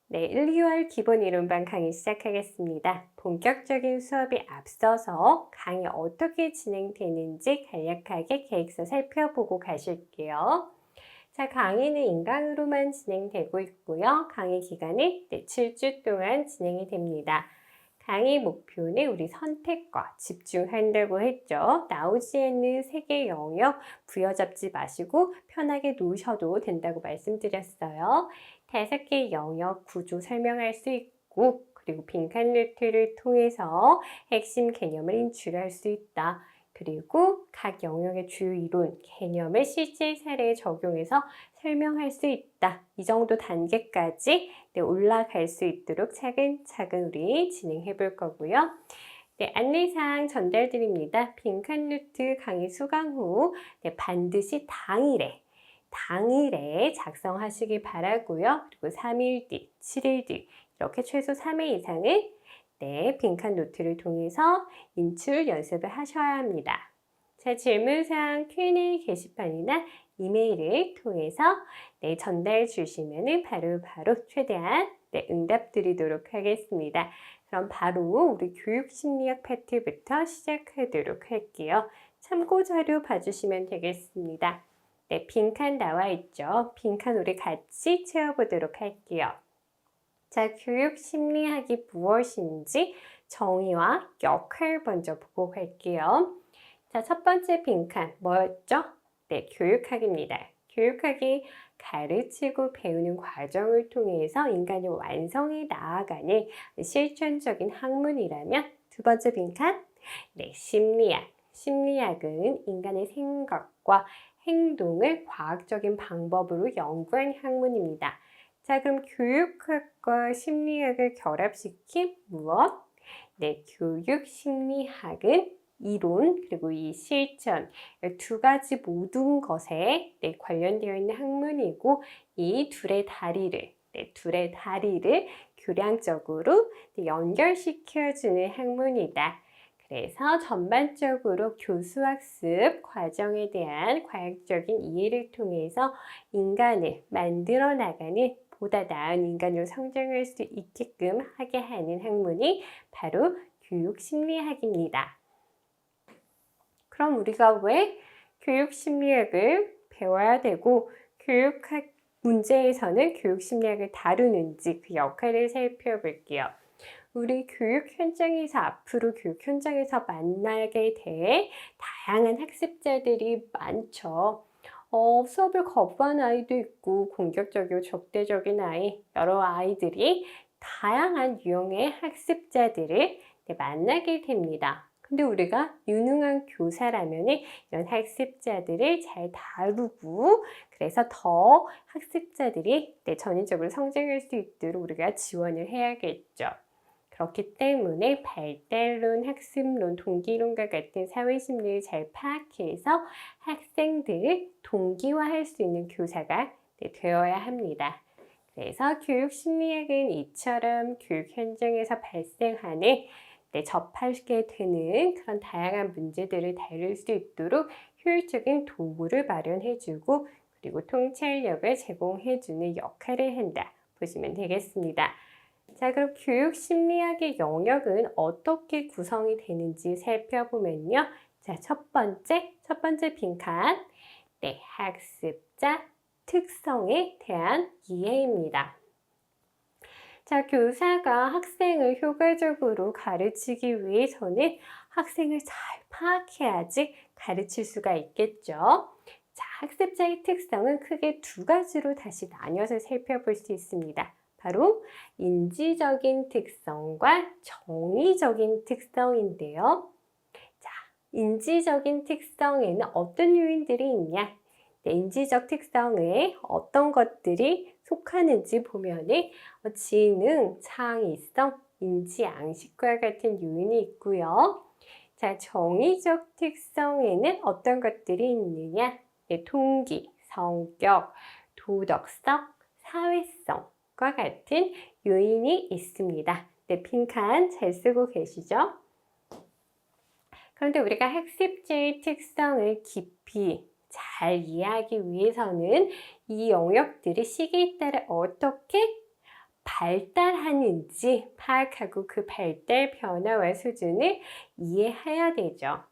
네, 1, 2월 기본 이론반 강의 시작하겠습니다. 본격적인 수업에 앞서서 강의 어떻게 진행되는지 간략하게 계획서 살펴보고 가실게요. 자, 강의는 인강으로만 진행되고 있고요. 강의 기간은 7주 동안 진행이 됩니다. 강의 목표는 우리 선택과 집중한다고 했죠. 나오지 않는 세계 영역 부여잡지 마시고 편하게 놓으셔도 된다고 말씀드렸어요. 5개 영역 구조 설명할 수 있고 그리고 빈칸 노트를 통해서 핵심 개념을 인출할 수 있다. 그리고 각 영역의 주요 이론, 개념을 실제 사례에 적용해서 설명할 수 있다. 이 정도 단계까지 올라갈 수 있도록 차근차근 우리 진행해 볼 거고요. 네, 안내사항 전달드립니다. 빈칸 노트 강의 수강 후 반드시 당일에 작성하시기 바라고요. 그리고 3일 뒤, 7일 뒤 이렇게 최소 3회 이상은 빈칸 노트를 통해서 인출 연습을 하셔야 합니다. 자, 질문사항 Q&A 게시판이나 이메일을 통해서 전달 주시면 바로 최대한 응답 드리도록 하겠습니다. 그럼 바로 우리 교육심리학 파트부터 시작하도록 할게요. 참고 자료 봐주시면 되겠습니다. 네, 빈칸 나와 있죠. 빈칸 우리 같이 채워보도록 할게요. 자, 교육심리학이 무엇인지 정의와 역할 먼저 보고 갈게요. 자, 첫 번째 빈칸 뭐였죠? 네, 교육학입니다. 교육학이 가르치고 배우는 과정을 통해서 인간의 완성에 나아가는 실천적인 학문이라면 두 번째 빈칸, 네, 심리학. 심리학은 인간의 생각과 행동을 과학적인 방법으로 연구한 학문입니다. 자, 그럼 교육학과 심리학을 결합시킨 무엇? 네, 교육심리학은 이론 그리고 이 실천 두 가지 모든 것에 관련되어 있는 학문이고 이 둘의 다리를 교량적으로 연결시켜주는 학문이다. 그래서 전반적으로 교수학습 과정에 대한 과학적인 이해를 통해서 인간을 만들어 나가는 보다 나은 인간으로 성장할 수 있게끔 하게 하는 학문이 바로 교육심리학입니다. 그럼 우리가 왜 교육심리학을 배워야 되고 교육학 문제에서는 교육심리학을 다루는지 그 역할을 살펴볼게요. 우리 교육 현장에서 앞으로 교육 현장에서 만나게 될 다양한 학습자들이 많죠. 수업을 거부한 아이도 있고 공격적이고 적대적인 아이, 여러 아이들이 다양한 유형의 학습자들을 만나게 됩니다. 근데 우리가 유능한 교사라면 이런 학습자들을 잘 다루고 그래서 더 학습자들이 전인적으로 성장할 수 있도록 우리가 지원을 해야겠죠. 그렇기 때문에 발달론, 학습론, 동기론과 같은 사회심리를 잘 파악해서 학생들을 동기화할 수 있는 교사가 되어야 합니다. 그래서 교육심리학은 이처럼 교육 현장에서 발생하는 접하게 되는 그런 다양한 문제들을 다룰 수 있도록 효율적인 도구를 마련해주고 그리고 통찰력을 제공해주는 역할을 한다. 보시면 되겠습니다. 자, 그럼 교육심리학의 영역은 어떻게 구성이 되는지 살펴보면요. 자, 첫 번째 빈칸. 네, 학습자 특성에 대한 이해입니다. 자, 교사가 학생을 효과적으로 가르치기 위해서는 학생을 잘 파악해야지 가르칠 수가 있겠죠. 자, 학습자의 특성은 크게 두 가지로 다시 나뉘어서 살펴볼 수 있습니다. 바로 인지적인 특성과 정의적인 특성인데요. 자, 인지적인 특성에는 어떤 요인들이 있냐? 네, 인지적 특성에 어떤 것들이 속하는지 보면은 지능, 창의성, 인지, 양식과 같은 요인이 있고요. 자, 정의적 특성에는 어떤 것들이 있느냐? 네, 동기, 성격, 도덕성, 사회성과 같은 요인이 있습니다. 네, 빈칸 잘 쓰고 계시죠? 그런데 우리가 학습자의 특성을 깊이 잘 이해하기 위해서는 이 영역들이 시기에 따라 어떻게 발달하는지 파악하고 그 발달 변화와 수준을 이해해야 되죠.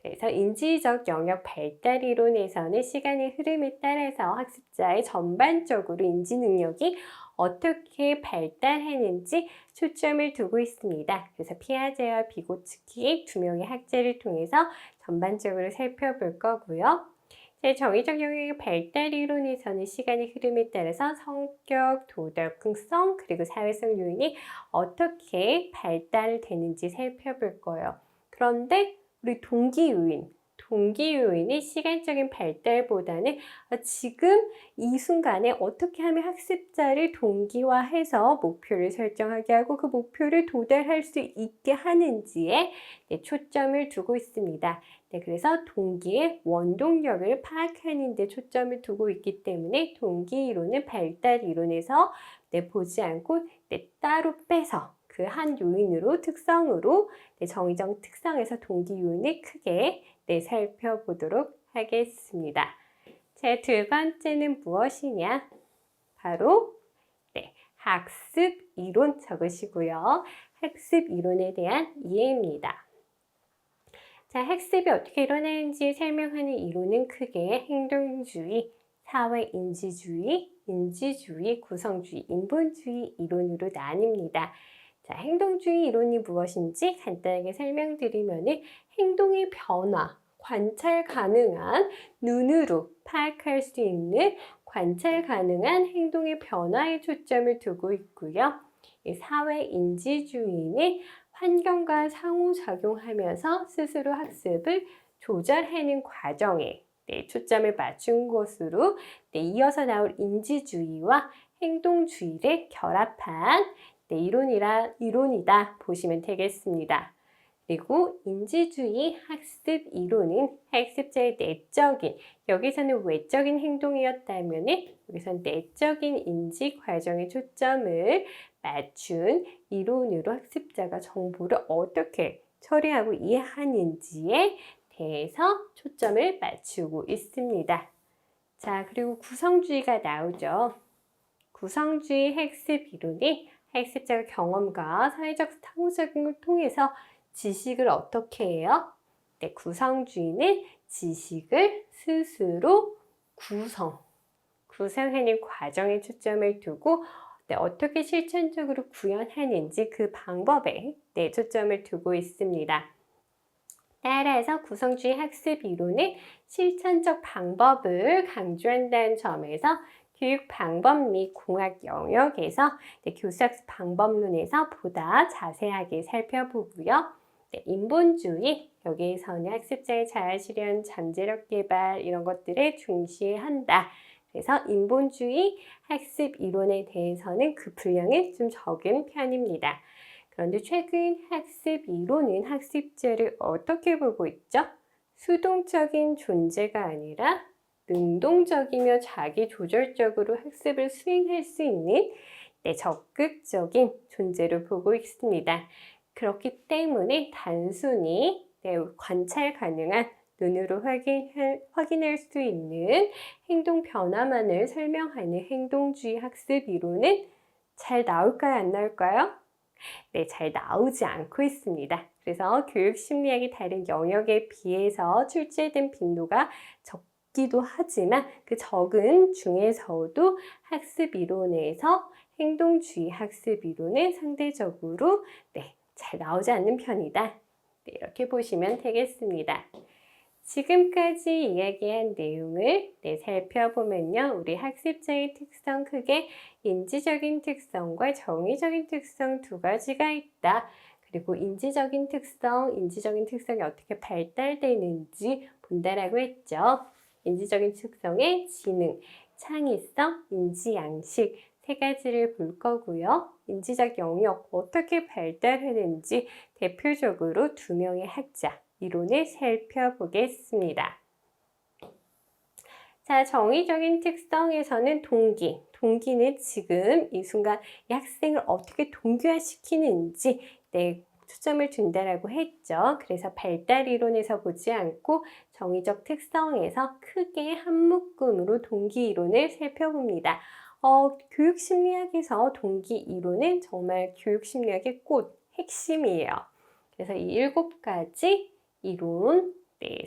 그래서 인지적 영역 발달 이론에서는 시간의 흐름에 따라서 학습자의 전반적으로 인지 능력이 어떻게 발달하는지 초점을 두고 있습니다. 그래서 피아제와 비고츠키 두 명의 학자를 통해서 전반적으로 살펴볼 거고요. 정의적 영역의 발달 이론에서는 시간의 흐름에 따라서 성격, 도덕성, 그리고 사회성 요인이 어떻게 발달되는지 살펴볼 거예요. 그런데 우리 동기 요인이 시간적인 발달보다는 지금 이 순간에 어떻게 하면 학습자를 동기화해서 목표를 설정하게 하고 그 목표를 도달할 수 있게 하는지에 초점을 두고 있습니다. 그래서 동기의 원동력을 파악하는 데 초점을 두고 있기 때문에 동기 이론은 발달 이론에서 보지 않고 따로 빼서 그 한 요인으로 특성으로 정의적 특성에서 동기 요인을 크게 살펴보도록 하겠습니다. 자, 두 번째는 무엇이냐? 바로 학습 이론 적으시고요. 학습 이론에 대한 이해입니다. 자, 학습이 어떻게 일어나는지 설명하는 이론은 크게 행동주의, 사회인지주의, 인지주의, 구성주의, 인본주의 이론으로 나뉩니다. 자, 행동주의 이론이 무엇인지 간단하게 설명드리면은 행동의 변화, 관찰 가능한 눈으로 파악할 수 있는 관찰 가능한 행동의 변화에 초점을 두고 있고요. 사회인지주의는 환경과 상호작용하면서 스스로 학습을 조절하는 과정에 초점을 맞춘 것으로 이어서 나올 인지주의와 행동주의를 결합한 이론이다 보시면 되겠습니다. 그리고 인지주의 학습 이론은 학습자의 내적인, 여기서는 외적인 행동이었다면 여기서는 내적인 인지 과정에 초점을 맞춘 이론으로 학습자가 정보를 어떻게 처리하고 이해하는지에 대해서 초점을 맞추고 있습니다. 자, 그리고 구성주의가 나오죠. 구성주의 학습 이론이 학습자가 경험과 사회적 상호작용을 통해서 지식을 어떻게 해요? 구성주의는 지식을 스스로 구성하는 과정에 초점을 두고 어떻게 실천적으로 구현하는지 그 방법에 초점을 두고 있습니다. 따라서 구성주의 학습 이론은 실천적 방법을 강조한다는 점에서 교육 방법 및 공학 영역에서 교수학습 방법론에서 보다 자세하게 살펴보고요. 인본주의, 여기에서는 학습자의 자아실현, 잠재력 개발 이런 것들을 중시한다. 그래서 인본주의 학습 이론에 대해서는 그 분량이 좀 적은 편입니다. 그런데 최근 학습 이론은 학습자를 어떻게 보고 있죠? 수동적인 존재가 아니라 능동적이며 자기조절적으로 학습을 수행할 수 있는 적극적인 존재로 보고 있습니다. 그렇기 때문에 단순히 관찰 가능한 눈으로 확인할 수 있는 행동 변화만을 설명하는 행동주의 학습 이론은 잘 나올까요? 안 나올까요? 잘 나오지 않고 있습니다. 그래서 교육 심리학이 다른 영역에 비해서 출제된 빈도가 적기도 하지만 그 적은 중에서도 학습 이론에서 행동주의 학습 이론은 상대적으로 잘 나오지 않는 편이다. 이렇게 보시면 되겠습니다. 지금까지 이야기한 내용을 살펴보면요. 우리 학습자의 특성, 크게 인지적인 특성과 정의적인 특성 두 가지가 있다. 그리고 인지적인 특성이 어떻게 발달되는지 본다라고 했죠. 인지적인 특성의 지능, 창의성, 인지양식 세 가지를 볼 거고요. 인지적 영역 어떻게 발달하는지 대표적으로 두 명의 학자 이론을 살펴보겠습니다. 자, 정의적인 특성에서는 동기는 지금 이 순간 이 학생을 어떻게 동기화시키는지 초점을 둔다라고 했죠. 그래서 발달 이론에서 보지 않고 정의적 특성에서 크게 한 묶음으로 동기 이론을 살펴봅니다. 교육심리학에서 동기 이론은 정말 교육심리학의 꽃, 핵심이에요. 그래서 이 7가지 이론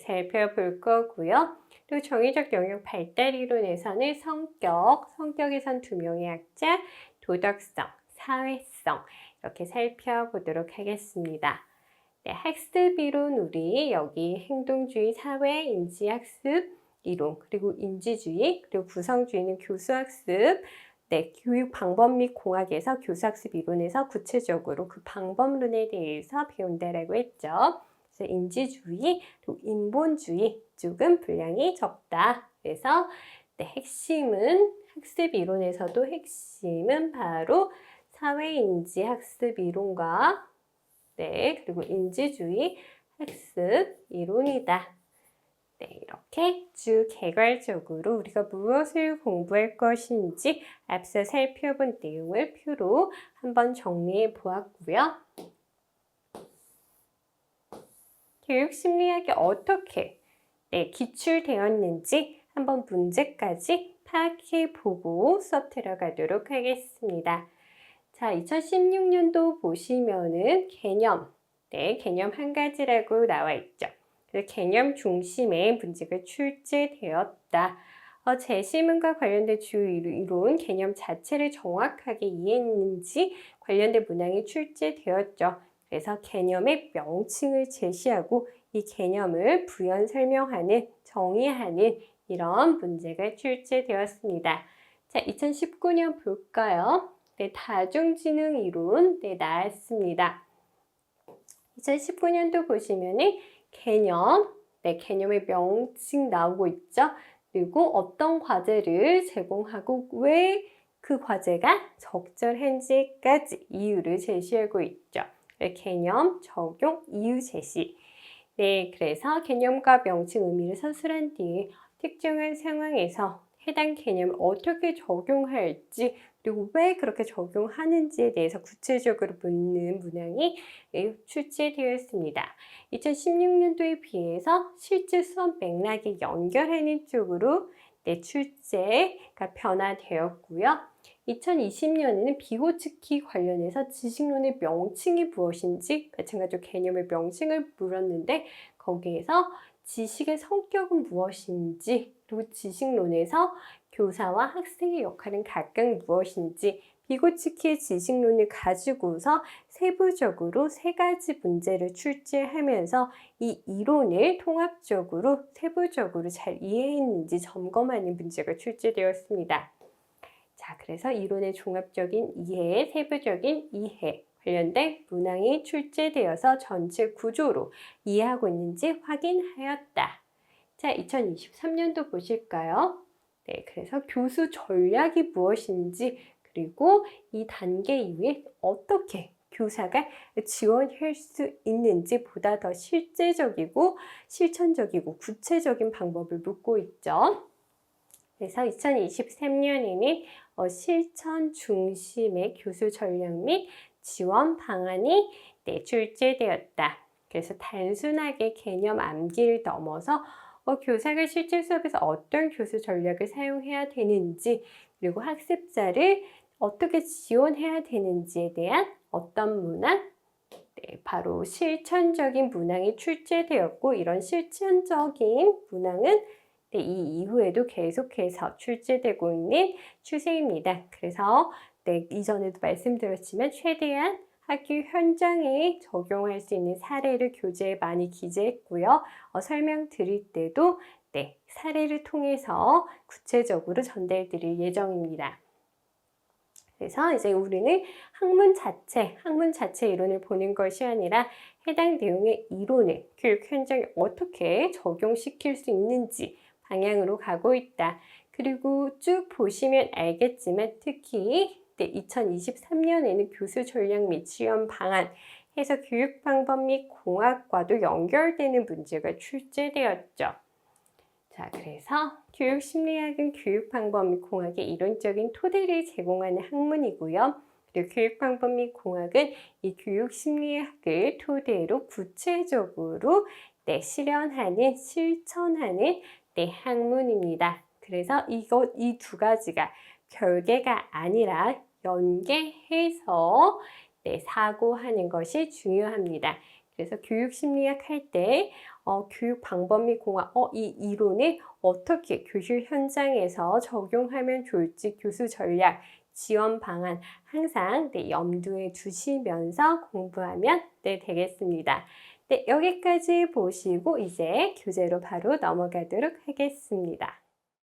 살펴볼 거고요. 그리고 정의적 영역 발달 이론에서는 성격에선 2명의 학자, 도덕성, 사회성 이렇게 살펴보도록 하겠습니다. 학습 이론 우리 여기 행동주의, 사회, 인지학습 이론, 그리고 인지주의, 그리고 구성주의는 교수학습, 교육 방법 및 공학에서 교수학습 이론에서 구체적으로 그 방법론에 대해서 배운다라고 했죠. 그래서 인지주의, 그리고 인본주의 쪽은 분량이 적다. 그래서 핵심은 학습 이론에서도 핵심은 바로 사회인지 학습 이론과 그리고 인지주의 학습 이론이다. 이렇게 쭉 개괄적으로 우리가 무엇을 공부할 것인지 앞서 살펴본 내용을 표로 한번 정리해 보았고요. 교육심리학이 어떻게 기출되었는지 한번 문제까지 파악해 보고 수업 들어가도록 하겠습니다. 자, 2016년도 보시면은 개념, 개념 한 가지라고 나와 있죠. 개념 중심의 문제가 출제되었다. 제시문과 관련된 주요 이론, 개념 자체를 정확하게 이해했는지 관련된 문항이 출제되었죠. 그래서 개념의 명칭을 제시하고 이 개념을 부연 설명하는, 정의하는 이런 문제가 출제되었습니다. 자, 2019년 볼까요? 다중지능 이론 나왔습니다. 2019년도 보시면은 개념의 명칭 나오고 있죠. 그리고 어떤 과제를 제공하고 왜 그 과제가 적절한지까지 이유를 제시하고 있죠. 개념, 적용, 이유 제시. 그래서 개념과 명칭 의미를 서술한 뒤에 특정한 상황에서 해당 개념을 어떻게 적용할지 그리고 왜 그렇게 적용하는지에 대해서 구체적으로 묻는 문항이 출제되었습니다. 2016년도에 비해서 실제 수업 맥락에 연결하는 쪽으로 출제가 변화되었고요. 2020년에는 비호칭키 관련해서 지식론의 명칭이 무엇인지 마찬가지로 개념의 명칭을 물었는데 거기에서 지식의 성격은 무엇인지 그리고 지식론에서 교사와 학생의 역할은 각각 무엇인지 비고치키의 지식론을 가지고서 세부적으로 3가지 문제를 출제하면서 이 이론을 통합적으로 세부적으로 잘 이해했는지 점검하는 문제가 출제되었습니다. 자, 그래서 이론의 종합적인 이해, 세부적인 이해 관련된 문항이 출제되어서 전체 구조로 이해하고 있는지 확인하였다. 자, 2023년도 보실까요? 그래서 교수 전략이 무엇인지 그리고 이 단계 이후에 어떻게 교사가 지원할 수 있는지 보다 더 실제적이고 실천적이고 구체적인 방법을 묻고 있죠. 그래서 2023년에는 실천 중심의 교수 전략 및 지원 방안이 출제되었다. 그래서 단순하게 개념 암기를 넘어서 교사가 실제 수업에서 어떤 교수 전략을 사용해야 되는지 그리고 학습자를 어떻게 지원해야 되는지에 대한 어떤 문항, 바로 실천적인 문항이 출제되었고 이런 실천적인 문항은 이 이후에도 계속해서 출제되고 있는 추세입니다. 그래서 이전에도 말씀드렸지만 최대한 학교 현장에 적용할 수 있는 사례를 교재에 많이 기재했고요. 설명드릴 때도 사례를 통해서 구체적으로 전달드릴 예정입니다. 그래서 이제 우리는 학문 자체 이론을 보는 것이 아니라 해당 내용의 이론을 교육 현장에 어떻게 적용시킬 수 있는지 방향으로 가고 있다. 그리고 쭉 보시면 알겠지만 특히 2023년에는 교수 전략 및 지원 방안 해서 교육 방법 및 공학과도 연결되는 문제가 출제되었죠. 자, 그래서 교육심리학은 교육 방법 및 공학의 이론적인 토대를 제공하는 학문이고요. 그리고 교육 방법 및 공학은 이 교육심리학을 토대로 구체적으로 실천하는 학문입니다. 그래서 이 2가지가 별개가 아니라 연계해서 네, 사고하는 것이 중요합니다. 그래서 교육 심리학 할 때 교육 방법 및 공학, 이 이론을 어떻게 교실 현장에서 적용하면 좋을지 교수 전략, 지원 방안 항상 네, 염두에 두시면서 공부하면 네, 되겠습니다. 네, 여기까지 보시고 이제 교재로 바로 넘어가도록 하겠습니다.